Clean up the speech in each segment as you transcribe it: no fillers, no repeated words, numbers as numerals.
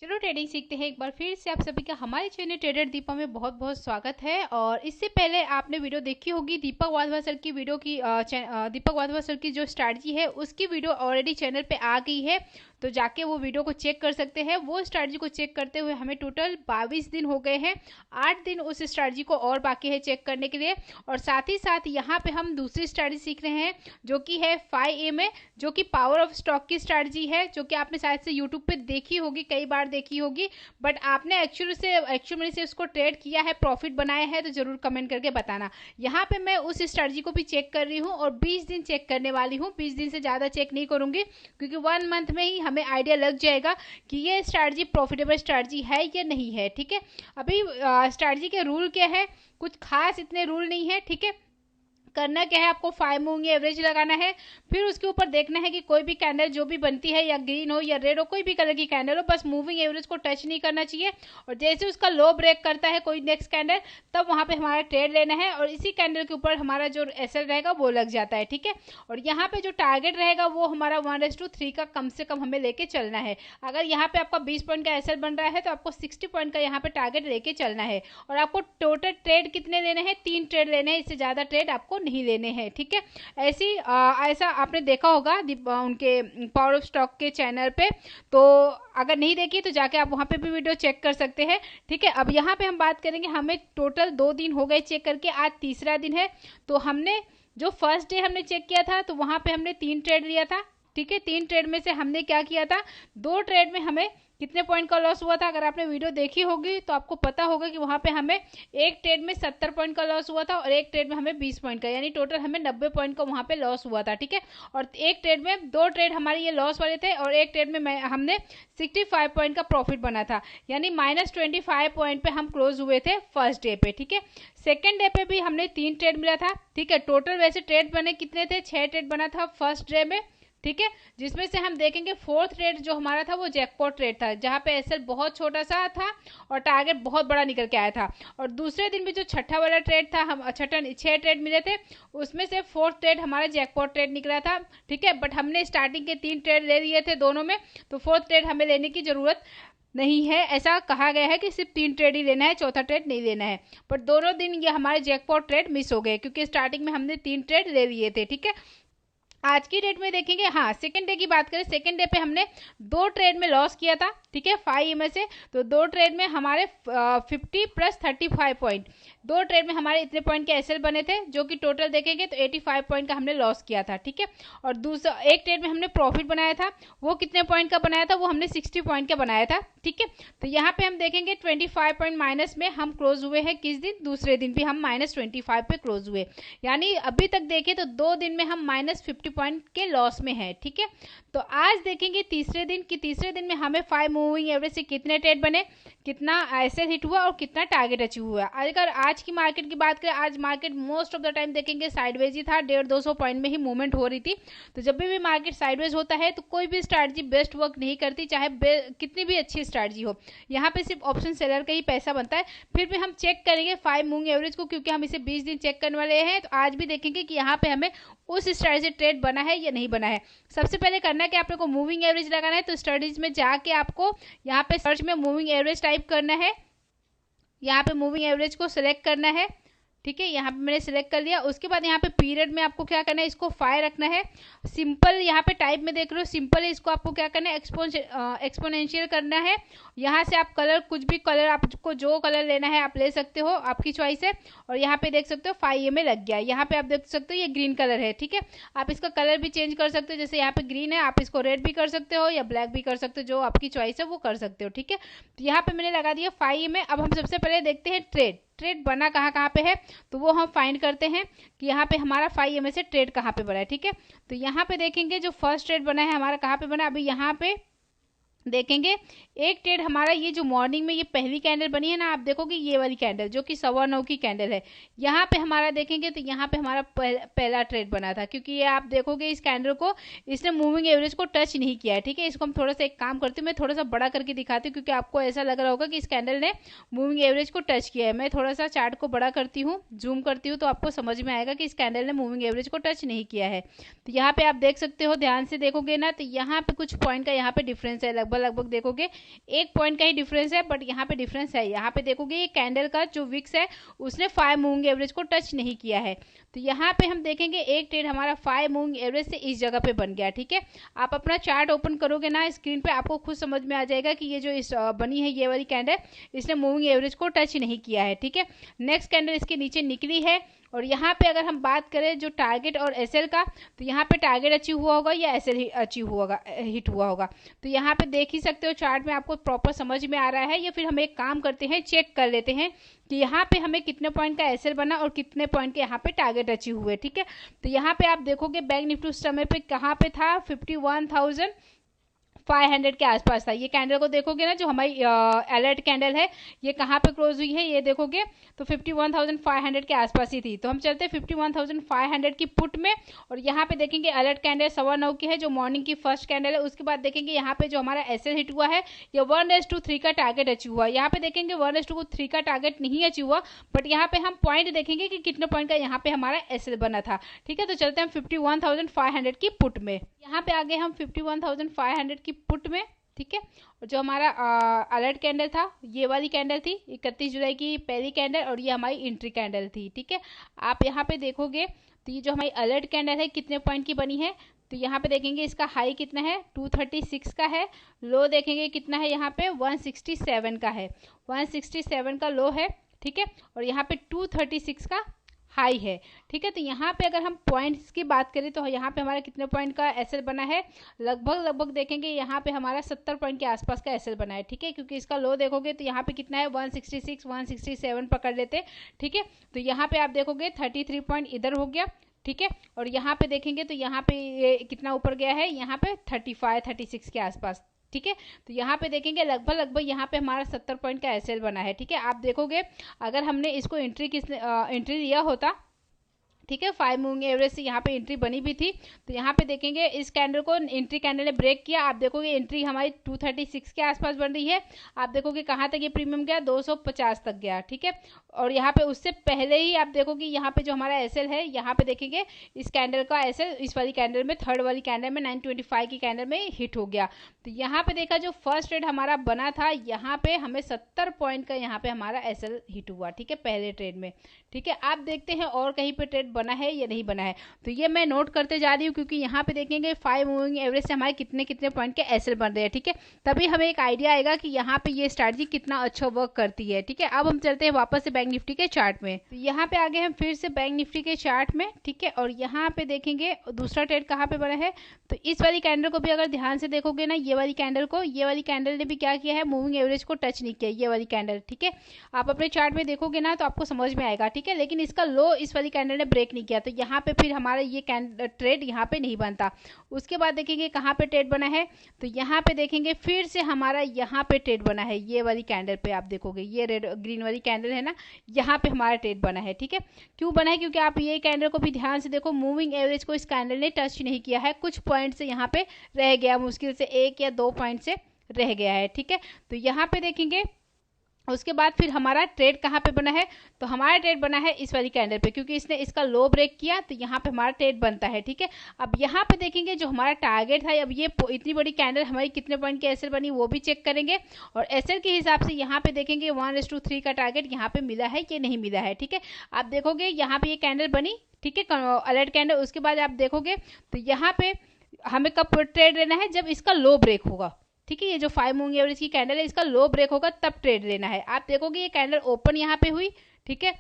चलो ट्रेडिंग सीखते हैं। एक बार फिर से आप सभी का हमारे चैनल ट्रेडर दीपा में बहुत बहुत स्वागत है। और इससे पहले आपने वीडियो देखी होगी दीपक वाधवा सर की वीडियो की दीपक वाधवा सर की जो स्ट्रैटेजी है उसकी वीडियो ऑलरेडी चैनल पे आ गई है, तो जाके वो वीडियो को चेक कर सकते हैं। वो स्ट्रैटेजी को चेक करते हुए हमें टोटल 22 दिन हो गए हैं। 8 दिन उस स्ट्रैटेजी को और बाकी है चेक करने के लिए। और साथ ही साथ यहाँ पे हम दूसरी स्ट्रैटेजी सीख रहे हैं जो कि है 5 जो कि पावर ऑफ स्टॉक की स्ट्रैटेजी है, जो कि आपने शायद से यूट्यूब पे देखी होगी, कई बार देखी होगी, बट आपने एक्चुअली से उसको ट्रेड किया है, प्रॉफिट बनाया है, तो जरूर कमेंट करके बताना। यहाँ पे मैं उस स्ट्रैटेजी को भी चेक कर रही हूँ और 20 दिन चेक करने वाली हूँ। 20 दिन से ज़्यादा चेक नहीं करूँगी क्योंकि 1 मंथ में ही हमें आइडिया लग जाएगा कि ये स्ट्रैटेजी प्रॉफिटेबल स्ट्रैटेजी है या नहीं है। ठीक है, अभी स्ट्रैटेजी के रूल क्या है, कुछ खास इतने रूल नहीं है। ठीक है, करना क्या है, आपको 5 मूविंग एवरेज लगाना है, फिर उसके ऊपर देखना है कि कोई भी कैंडल जो भी बनती है, या ग्रीन हो या रेड हो, कोई भी कलर की कैंडल हो, बस मूविंग एवरेज को टच नहीं करना चाहिए। और जैसे उसका लो ब्रेक करता है कोई नेक्स्ट कैंडल, तब वहां पे हमारा ट्रेड लेना है और इसी कैंडल के ऊपर हमारा जो एसएल रहेगा वो लग जाता है। ठीक है, और यहाँ पे जो टारगेट रहेगा वो हमारा 1:3 का कम से कम हमें लेके चलना है। अगर यहाँ पे आपका 20 पॉइंट का एसएल बन रहा है तो आपको 60 पॉइंट का यहाँ पे टारगेट लेके चलना है। और आपको टोटल ट्रेड कितने लेने हैं, 3 ट्रेड लेने हैं, इससे ज्यादा ट्रेड आपको नहीं लेने हैं। ठीक है, ऐसा आपने देखा होगा उनके पावर ऑफ स्टॉक के चैनल पे, तो अगर नहीं देखी तो जाके आप वहां पे भी वीडियो चेक कर सकते हैं। ठीक है, अब यहाँ पे हम बात करेंगे, हमें टोटल 2 दिन हो गए चेक करके, आज तीसरा दिन है। तो हमने जो फर्स्ट डे हमने चेक किया था तो वहां पे हमने 3 ट्रेड लिया था। ठीक है, 3 ट्रेड में से हमने क्या किया था, 2 ट्रेड में हमें कितने पॉइंट का लॉस हुआ था, अगर आपने वीडियो देखी होगी तो आपको पता होगा कि वहां पे हमें एक ट्रेड में 70 पॉइंट का लॉस हुआ था और एक ट्रेड में हमें 20 पॉइंट का, यानी टोटल हमें 90 पॉइंट का वहां पे लॉस हुआ था। ठीक है, और एक ट्रेड में 2 ट्रेड हमारे ये लॉस वाले थे और एक ट्रेड में हमने 65 पॉइंट का प्रॉफिट बना था, यानी -25 पॉइंट पे हम क्लोज हुए थे फर्स्ट डे पे। ठीक है, सेकेंड डे पे भी हमने 3 ट्रेड मिला था। ठीक है, टोटल वैसे ट्रेड बने कितने थे, 6 ट्रेड बना था फर्स्ट डे में। ठीक है, जिसमें से हम देखेंगे फोर्थ ट्रेड जो हमारा था वो जैकपॉट ट्रेड था, जहां पे एसएल बहुत छोटा सा था और टारगेट बहुत बड़ा निकल के आया था। और दूसरे दिन भी जो छठा वाला ट्रेड था, हम 6 ट्रेड मिले थे, उसमें से फोर्थ ट्रेड हमारा जैकपॉट ट्रेड निकला था। ठीक है, बट हमने स्टार्टिंग के 3 ट्रेड ले लिए थे दोनों में, तो फोर्थ ट्रेड हमें लेने की जरूरत नहीं है। ऐसा कहा गया है कि सिर्फ 3 ट्रेड ही लेना है, चौथा ट्रेड नहीं लेना है। पर दोनों दिन ये हमारे जैकपॉट ट्रेड मिस हो गए क्योंकि स्टार्टिंग में हमने 3 ट्रेड ले लिए थे। ठीक है, आज की डेट में देखेंगे, हाँ सेकंड डे की बात करें, सेकंड डे पे हमने 2 ट्रेड में लॉस किया था। ठीक है, 5 में से, तो 2 ट्रेड में हमारे 50 + 35 पॉइंट, 2 ट्रेड में हमारे इतने पॉइंट के एसएल बने थे, जो कि टोटल देखेंगे तो 85 पॉइंट का हमने लॉस किया था। ठीक है, और दूसरा एक ट्रेड में हमने प्रॉफिट बनाया था, वो कितने पॉइंट का बनाया था, वो हमने 60 पॉइंट का बनाया था। ठीक है, तो यहाँ पे हम देखेंगे 25 पॉइंट माइनस में हम क्लोज हुए हैं। किस दिन, दूसरे दिन भी हम -25 पे क्लोज हुए, यानी अभी तक देखें तो 2 दिन में हम -50 पॉइंट के लॉस में है। ठीक है, तो आज देखेंगे तीसरे दिन कि तीसरे दिन में हमें 5 मूविंग एवरेज से कितने ट्रेड बने, कितना ऐसे हिट हुआ और कितना टारगेट अचीव हुआ। अगर आज की मार्केट की बात करें, आज market most of the time देखेंगे साइडवेज ही था, 150-200 पॉइंट में ही मूवमेंट हो रही थी। तो जब भी मार्केट साइडवेज होता है तो कोई भी स्ट्रैटेजी बेस्ट वर्क नहीं करती, चाहे कितनी भी अच्छी स्ट्रैटेजी हो। यहाँ पे सिर्फ ऑप्शन सेलर का ही पैसा बनता है। फिर भी हम चेक करेंगे 5 मूविंग एवरेज को, क्योंकि हम इसे 20 दिन चेक करने वाले हैं। तो आज भी देखेंगे कि यहाँ पे हमें उस स्ट्रैटेजी ट्रेड बना है या नहीं बना है। सबसे पहले करना है कि आपको मूविंग एवरेज लगाना है, तो स्ट्रैटेजी में जाके आपको यहाँ पे सर्च में मूविंग एवरेज टाइप करना है, यहाँ पे मूविंग एवरेज को सिलेक्ट करना है। ठीक है, यहाँ पे मैंने सिलेक्ट कर लिया। उसके बाद यहाँ पे पीरियड में आपको क्या करना है, इसको 5 रखना है। सिंपल यहाँ पे टाइप में देख रहे हो सिंपल है, इसको आपको क्या करना है, एक्सपोनेंशियल करना है। यहाँ से आप कलर, कुछ भी कलर, आपको जो कलर लेना है आप ले सकते हो, आपकी चॉइस है। और यहाँ पे देख सकते हो 5 में लग गया। यहाँ पे आप देख सकते हो ये ग्रीन कलर है। ठीक है, आप इसका कलर भी चेंज कर सकते हो, जैसे यहाँ पे ग्रीन है, आप इसको रेड भी कर सकते हो या ब्लैक भी कर सकते हो, जो आपकी चॉइस है वो कर सकते हो। ठीक है, तो यहाँ पे मैंने लगा दिया 5 में। अब हम सबसे पहले देखते हैं ट्रेड बना कहाँ पे है, तो वो हम फाइंड करते हैं कि यहाँ पे हमारा 5 में से ट्रेड कहाँ पे बना है। ठीक है, तो यहाँ पे देखेंगे जो फर्स्ट ट्रेड बना है हमारा कहाँ पे बना है, अभी यहाँ पे देखेंगे एक ट्रेड हमारा, ये जो मॉर्निंग में ये पहली कैंडल बनी है ना, आप देखोगे ये वाली कैंडल जो कि 9:15 की कैंडल है, यहाँ पे हमारा देखेंगे तो यहाँ पे हमारा पहला ट्रेड बना था, क्योंकि ये आप देखोगे इस कैंडल को इसने मूविंग एवरेज को टच नहीं किया है। ठीक है, इसको हम थोड़ा सा एक काम करते हैं, मैं थोड़ा सा बड़ा करके दिखाती हूँ, क्योंकि आपको ऐसा लग रहा होगा कि इस कैंडल ने मूविंग एवरेज को टच किया है। मैं थोड़ा सा चार्ट को बड़ा करती हूँ, जूम करती हूँ, तो आपको समझ में आएगा कि इस कैंडल ने मूविंग एवरेज को टच नहीं किया है। तो यहाँ पे आप देख सकते हो, ध्यान से देखोगे ना, तो यहाँ पे कुछ पॉइंट का यहाँ पे डिफरेंस है, लगभग देखोगे 1 पॉइंट का ही डिफरेंस है, बट यहाँ पे डिफरेंस है। यहाँ पे देखोगे ये कैंडल का जो विक्स है उसने 5 मूविंग एवरेज को टच नहीं किया है। तो यहाँ पे हम देखेंगे एक ट्रेड हमारा 5 मूविंग एवरेज से इस जगह पे बन गया। ठीक है, आप अपना चार्ट ओपन करोगे ना स्क्रीन पे, आपको खुद समझ में आ जाएगा कि ये जो इस बनी है ये वाली कैंडल, इसने मूविंग एवरेज को टच नहीं किया है। ठीक है, नेक्स्ट कैंडल इसके नीचे निकली है। और यहाँ पे अगर हम बात करें जो टारगेट और एसएल का, तो यहाँ पे टारगेट अचीव हुआ होगा या एसएल अचीव हुआ होगा, हिट हुआ होगा। तो यहाँ पे देख ही सकते हो चार्ट में, आपको प्रॉपर समझ में आ रहा है। या फिर हम एक काम करते हैं, चेक कर लेते हैं कि यहाँ पे हमें कितने पॉइंट का एसएल बना और कितने पॉइंट के यहाँ पे टारगेट अचीव हुए। ठीक है, तो यहाँ पे आप देखोगे बैंक निफ्टी उस समय पे कहाँ पे था, 51,500 के आसपास था। ये कैंडल को देखोगे ना, जो हमारी अलर्ट कैंडल है, ये कहाँ पे क्लोज हुई है ये देखोगे तो 51,500 के आसपास ही थी। तो हम चलते हैं 51,500 की पुट में, और यहाँ पे देखेंगे अलर्ट कैंडल 9:15 की है जो मॉर्निंग की फर्स्ट कैंडल है। उसके बाद देखेंगे यहाँ पे जो हमारा एसएल हिट हुआ है ये 1:3 का टारगेट अचीव हुआ। यहाँ पे देखेंगे 1:3 का टारगेट नहीं अचीव हुआ, बट यहाँ पे हम पॉइंट देखेंगे कि कितने पॉइंट का यहाँ पे हमारा एसएल बना था। ठीक है, तो चलते हैं 51,500 की पुट में। यहाँ पे आगे हम 51,500 की पुट में। ठीक है, और जो हमारा अलर्ट कैंडल था ये वाली कैंडल थी 31 जुलाई की पहली कैंडल, और ये हमारी एंट्री कैंडल थी। ठीक है, आप यहाँ पे देखोगे तो ये जो हमारी अलर्ट कैंडल है कितने पॉइंट की बनी है, तो यहाँ पे देखेंगे इसका हाई कितना है 236 का है, लो देखेंगे कितना है यहाँ पे 167 का है, 167 का लो है। ठीक है, और यहाँ पे 236 का हाई है। ठीक है, तो यहाँ पे अगर हम पॉइंट्स की बात करें तो यहाँ पे हमारा कितने पॉइंट का एसएल बना है, लगभग देखेंगे यहाँ पे हमारा 70 पॉइंट के आसपास का एसएल बना है। ठीक है, क्योंकि इसका लो देखोगे तो यहाँ पे कितना है 166 167 पकड़ लेते। ठीक है, तो यहाँ पे आप देखोगे 33 पॉइंट इधर हो गया। ठीक है, और यहाँ पे देखेंगे तो यहाँ पे ये कितना ऊपर गया है, यहाँ पे 35 36 के आसपास। ठीक है, तो यहाँ पे देखेंगे लगभग यहाँ पे हमारा 70 पॉइंट का एसएल बना है। ठीक है, आप देखोगे अगर हमने इसको एंट्री लिया होता, ठीक है, 5 मूविंग एवरेज से यहाँ पे एंट्री बनी भी थी, तो यहाँ पे देखेंगे इस कैंडल को एंट्री कैंडल ने ब्रेक किया। आप देखोगे एंट्री हमारी 236 के आसपास बन रही है। आप देखोगे कहाँ तक ये प्रीमियम गया, 250 तक गया। ठीक है, और यहाँ पे उससे पहले ही आप देखोगे यहाँ पे जो हमारा एसएल है, यहाँ पे देखेंगे इस कैंडल का एसएल इस वाली कैंडल में, थर्ड वाली कैंडल में 925 की कैंडल में हिट हो गया। तो यहाँ पे देखा जो फर्स्ट ट्रेड हमारा बना था, यहाँ पे हमें 70 पॉइंट का यहाँ पे हमारा एसएल हिट हुआ। ठीक है, पहले ट्रेड में। ठीक है, आप देखते हैं और कहीं पे ट्रेड बना है या नहीं बना है, तो ये मैं नोट करते जा रही हूँ क्योंकि यहाँ पे देखेंगे 5 मूविंग एवरेज से हमारे कितने पॉइंट के एसएल बन रहे हैं। ठीक है, तभी हमें एक आइडिया आएगा कि यहाँ पे ये स्ट्रैटेजी कितना अच्छा वर्क करती है। ठीक है, अब हम चलते हैं वापस से बैंक निफ्टी के चार्ट में। तो यहाँ पे आगे हम फिर से बैंक निफ्टी के चार्ट में। ठीक है, और यहाँ पे देखेंगे दूसरा ट्रेड कहाँ पे बना है, तो इस वाली कैंडल को भी अगर ध्यान से देखोगे ना, ये वाली कैंडल को, ये वाली कैंडल ने भी क्या किया है, मूविंग एवरेज को टच नहीं किया, ये वाली कैंडल। ठीक है, आप अपने चार्ट में देखोगे ना तो आपको समझ में आएगा। ठीक है, लेकिन इसका लो इस वाली कैंडल ने ब्रेक नहीं किया, तो यहाँ पे फिर हमारा ये ट्रेड यहाँ पे नहीं बनता। उसके बाद देखेंगे कहाँ पे ट्रेड बना है, तो यहाँ पे देखेंगे फिर से हमारा यहाँ पे ट्रेड बना है, ये वाली कैंडल पे आप देखोगे ये रेड ग्रीन वाली कैंडल है ना, यहाँ पे हमारा ट्रेड बना है। ठीक है, क्यों बना है, क्योंकि आप ये कैंडल को भी ध्यान से देखो, मूविंग एवरेज को इस कैंडल ने टच नहीं किया है, कुछ पॉइंट से यहाँ पे रह गया, मुश्किल से 1 या 2 पॉइंट से रह गया है। ठीक है, तो यहाँ पे देखेंगे उसके बाद फिर हमारा ट्रेड कहाँ पे बना है, तो हमारा ट्रेड बना है इस वाली कैंडल पे, क्योंकि इसने इसका लो ब्रेक किया तो यहाँ पे हमारा ट्रेड बनता है। ठीक है, अब यहाँ पे देखेंगे जो हमारा टारगेट था, अब ये इतनी बड़ी कैंडल हमारी कितने पॉइंट की एसएल बनी वो भी चेक करेंगे, और एसएल के हिसाब से यहाँ पे देखेंगे 1:3 का टारगेट यहाँ पे मिला है कि नहीं मिला है। ठीक है, आप देखोगे यहाँ पे ये कैंडल बनी, ठीक है, अलर्ट कैंडल। उसके बाद आप देखोगे तो यहाँ पे हमें कब ट्रेड लेना है, जब इसका लो ब्रेक होगा। ठीक है, ये जो 5 मूविंग एवरेज की कैंडल है इसका लो ब्रेक होगा तब ट्रेड लेना है। आप देखोगे ये कैंडल ओपन यहाँ पे हुई, ठीक है,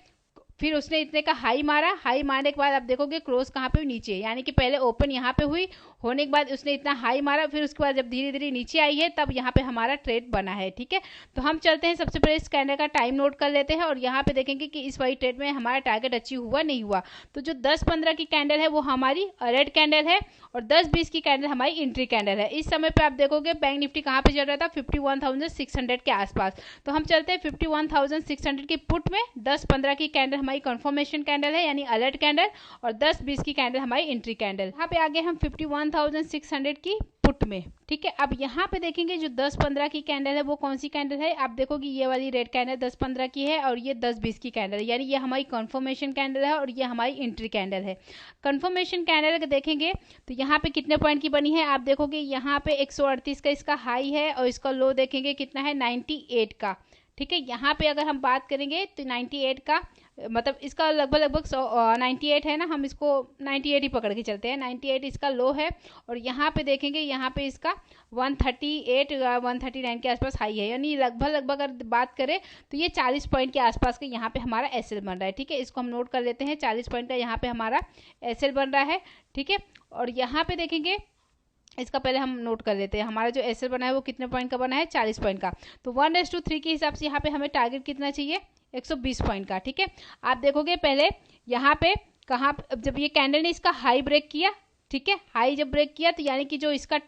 फिर उसने इतने का हाई मारा, हाई मारने के बाद आप देखोगे क्लोज कहाँ पे हुई, नीचे, यानी कि पहले ओपन यहाँ पे हुई, होने के बाद उसने इतना हाई मारा, फिर उसके बाद जब धीरे धीरे नीचे आई है तब यहाँ पे हमारा ट्रेड बना है। ठीक है, तो हम चलते हैं सबसे पहले इस कैंडल का टाइम नोट कर लेते हैं, और यहाँ पे देखेंगे कि इस वाली ट्रेड में हमारा टारगेट अचीव हुआ नहीं हुआ। तो जो 10-15 की कैंडल है वो हमारी रेड कैंडल है, और 10-20 की कैंडल हमारी एंट्री कैंडल है। इस समय पे आप देखोगे बैंक निफ्टी कहाँ पे चल रहा था, 51,600 के आसपास। तो हम चलते हैं 51,600 की पुट में, 10-15 की कैंडल हमारी कंफर्मेशन कैंडल है यानी अलर्ट कैंडल, और 10-20 की कैंडल हमारी एंट्री कैंडल। यहाँ पे आगे हम 51,600 की पुट में, ठीक है। अब यहाँ पे देखेंगे जो 10-15 की कैंडल है वो कौन सी कैंडल है, आप देखोगे ये वाली रेड कैंडल 10-15 की है और ये 10-20 की कैंडल है, यानी ये हमारी कंफर्मेशन कैंडल है और ये हमारी एंट्री कैंडल है। कंफर्मेशन कैंडल अगर देखेंगे तो यहाँ पे कितने पॉइंट की बनी है, आप देखोगे यहाँ पे 138 का इसका हाई है और इसका लो देखेंगे कितना है 98 का, ठीक है। यहाँ पे अगर हम बात करेंगे तो 98 का मतलब इसका लगभग 98 है ना, हम इसको 98 ही पकड़ के चलते हैं, 98 इसका लो है। और यहाँ पे देखेंगे यहाँ पे इसका 138 139 के आसपास हाई है, यानी लगभग अगर बात करें तो ये 40 पॉइंट के आसपास का यहाँ पे हमारा एसएल बन रहा है, ठीक है। इसको हम नोट कर लेते हैं, 40 पॉइंट का यहाँ पे हमारा एसएल बन रहा है, ठीक है। और यहाँ पे देखेंगे इसका पहले हम नोट कर लेते हैं, हमारा जो एसएल बना है वो कितने पॉइंट का बना है 40 पॉइंट का। तो 1:3 के हिसाब से यहाँ पे हमें टारगेट कितना चाहिए 120 पॉइंट का, ठीक है। आप देखोगे पहले यहाँ पे कहाँ, जब ये कैंडल ने इसका हाई ब्रेक किया, ठीक है, हाई जब ब्रेक किया तो यानी कि जो इसका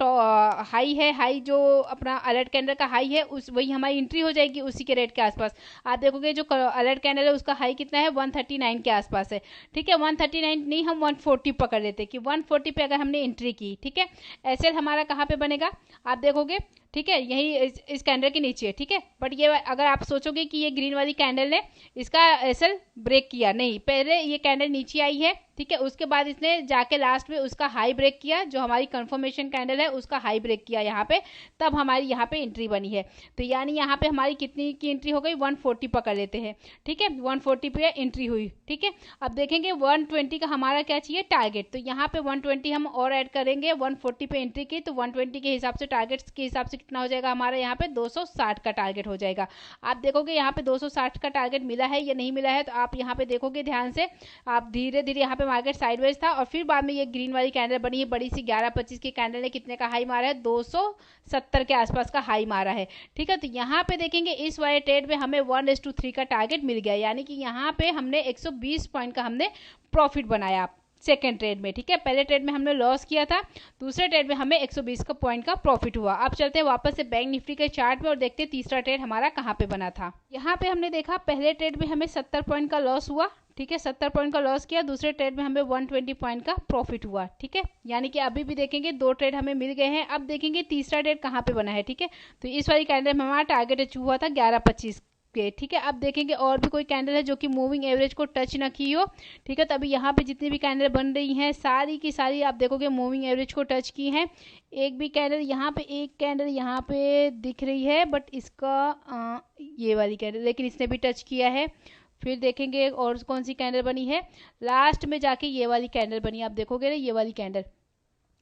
हाई है, हाई जो अपना अलर्ट कैंडल का हाई है उस वही हमारी एंट्री हो जाएगी उसी के रेट के आसपास। आप देखोगे जो अलर्ट कैंडल है उसका हाई कितना है 139 के आसपास है, ठीक है। 139 नहीं, हम 140 पकड़ लेते कि 140 पे अगर हमने एंट्री की, ठीक है। एसएल हमारा कहाँ पे बनेगा आप देखोगे, ठीक है, यही इस कैंडल के नीचे, ठीक है। बट ये अगर आप सोचोगे कि ये ग्रीन वाली कैंडल ने इसका एसएल ब्रेक किया, नहीं, पहले ये कैंडल नीचे आई है, ठीक है, उसके बाद इसने जाके लास्ट में उसका हाई ब्रेक किया, जो हमारी कंफर्मेशन कैंडल है उसका हाई ब्रेक किया यहाँ पे, तब हमारी यहाँ पे एंट्री बनी है। तो यानी यहाँ पे हमारी कितनी की एंट्री हो गई 140 पकड़ लेते हैं, ठीक है, 140 पे एंट्री हुई, ठीक है। अब देखेंगे 120 का हमारा क्या चाहिए टारगेट, तो यहाँ पे 120 हम और ऐड करेंगे, 140 पे एंट्री की तो 120 के हिसाब से टारगेट के हिसाब से कितना हो जाएगा हमारा यहाँ पे 260 का टारगेट हो जाएगा। आप देखोगे यहाँ पे 260 का टारगेट मिला है या नहीं मिला है, तो आप यहाँ पे देखोगे ध्यान से, आप धीरे धीरे यहाँ पे मार्केट साइडवेज था और फिर बाद में ये ग्रीन वाली कैंडल बनी है बड़ी सी 11-25 की कैंडल ने कितने का हाई मारा है 270 के आसपास का हाई मारा है, ठीक है। तो यहाँ पे देखेंगे इस वाले ट्रेड में हमें 1:3 का टारगेट मिल गया, यानी कि यहाँ पे हमने 120 पॉइंट का हमने प्रॉफिट बनाया सेकेंड ट्रेड में, ठीक है। पहले ट्रेड में हमने लॉस किया था, दूसरे ट्रेड में हमें 120 का पॉइंट का प्रॉफिट हुआ। अब चलते हैं वापस से बैंक निफ्टी के चार्ट में और देखते हैं तीसरा ट्रेड हमारा कहाँ पे बना था। यहाँ पे हमने देखा पहले ट्रेड में हमें 70 पॉइंट का लॉस हुआ, ठीक है, 70 पॉइंट का लॉस किया, दूसरे ट्रेड में हमें 120 पॉइंट का प्रॉफिट हुआ, ठीक है। यानी कि अभी भी देखेंगे 2 ट्रेड हमें मिल गए हैं। अब देखेंगे तीसरा ट्रेड कहाँ पे बना है, ठीक है। तो इस वाली कैंडल में हमारा टारगेट अचीव हुआ था 11-25 के, ठीक है। अब देखेंगे और भी कोई कैंडल है जो कि मूविंग एवरेज को टच ना की हो, ठीक है। तो अभी यहाँ पे जितनी भी कैंडल बन रही हैं सारी की सारी आप देखोगे मूविंग एवरेज को टच की हैं। एक भी कैंडल यहाँ पे, एक कैंडल यहाँ पे दिख रही है बट इसका ये वाली कैंडल, लेकिन इसने भी टच किया है। फिर देखेंगे और कौन सी कैंडल बनी है, लास्ट में जाके ये वाली कैंडल बनी, आप देखोगे ना ये वाली कैंडल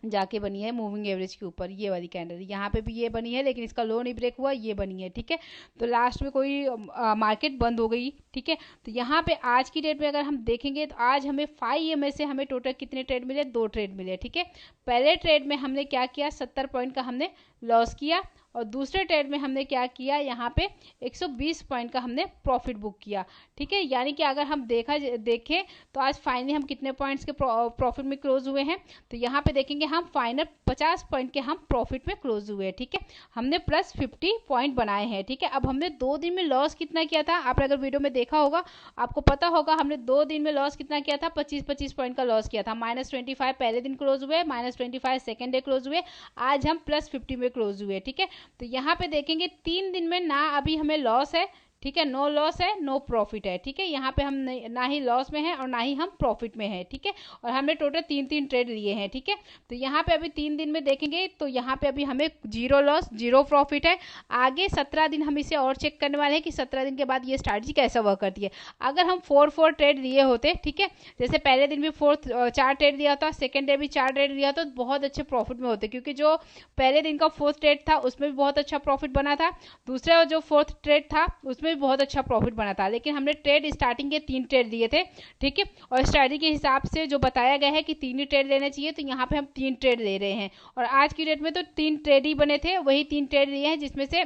जाके बनी है मूविंग एवरेज के ऊपर, ये वाली कैंडल यहाँ पे भी ये बनी है लेकिन इसका लो नहीं ब्रेक हुआ, ये बनी है, ठीक है। तो लास्ट में कोई मार्केट बंद हो गई, ठीक है। तो यहाँ पे आज की डेट में अगर हम देखेंगे तो आज हमें 5 में से हमें टोटल कितने ट्रेड मिले 2 ट्रेड मिले, ठीक है। पहले ट्रेड में हमने क्या किया 70 पॉइंट का हमने लॉस किया और दूसरे ट्रेड में हमने क्या किया यहाँ पे 120 पॉइंट का हमने प्रॉफिट बुक किया, ठीक है। यानी कि अगर हम देखें तो आज फाइनली हम कितने पॉइंट्स के प्रॉफिट में क्लोज हुए हैं, तो यहाँ पे देखेंगे हम फाइनल 50 पॉइंट के हम प्रॉफिट में क्लोज हुए हैं, ठीक है। हमने प्लस 50 पॉइंट बनाए हैं, ठीक है। अब हमने 2 दिन में लॉस कितना किया था, आपने अगर वीडियो में देखा होगा आपको पता होगा, हमने 2 दिन में लॉस कितना किया था 25-25 पॉइंट का लॉस किया था। -25 पहले दिन क्लोज हुए, -25 सेकेंड डे क्लोज हुए, आज हम +50 में क्लोज हुए, ठीक है। तो यहाँ पे देखेंगे 3 दिन में ना अभी हमें लॉस है, ठीक है, नो लॉस है नो प्रॉफिट है, ठीक है। यहाँ पे हम ना ही लॉस में है और ना ही हम प्रॉफिट में है, ठीक है। और हमने टोटल 3 ट्रेड लिए हैं, ठीक है। तो यहाँ पे अभी 3 दिन में देखेंगे तो यहाँ पे अभी हमें 0 लॉस 0 प्रॉफिट है। आगे 17 दिन हम इसे और चेक करने वाले हैं कि 17 दिन के बाद ये स्ट्रैटेजी कैसा वर्क करती है। अगर हम 4 ट्रेड लिए होते, ठीक है, जैसे पहले दिन भी 4 ट्रेड लिया था, सेकेंड डे भी 4 ट्रेड लिया तो बहुत अच्छे प्रॉफिट में होते, क्योंकि जो पहले दिन का 4th ट्रेड था उसमें भी बहुत अच्छा प्रॉफिट बना था, दूसरा जो 4th ट्रेड था उसमें भी बहुत अच्छा प्रॉफिट बना था। लेकिन हमने ट्रेड स्टार्टिंग के 3 ट्रेड लिए थे, ठीक है, और स्ट्रैटेजी के हिसाब से जो बताया गया है कि 3 ही ट्रेड लेने चाहिए, तो यहाँ पे हम 3 ट्रेड ले रहे हैं। और आज की डेट में तो 3 ट्रेड ही बने थे, वही 3 ट्रेड लिए हैं, जिसमें से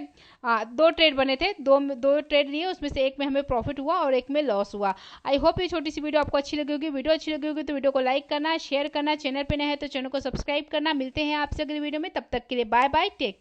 2 ट्रेड बने थे, 2 ट्रेड लिए, उसमें से एक में हमें प्रॉफिट हुआ और एक में लॉस हुआ। आई होप ये छोटी सी वीडियो आपको अच्छी लगी होगी। वीडियो अच्छी लगी होगी तो वीडियो को लाइक करना, शेयर करना, चैनल पे नए हैं तो चैनल को सब्सक्राइब करना। मिलते हैं आपसे अगली वीडियो में, तब तक के लिए बाय बाय, टेक केयर।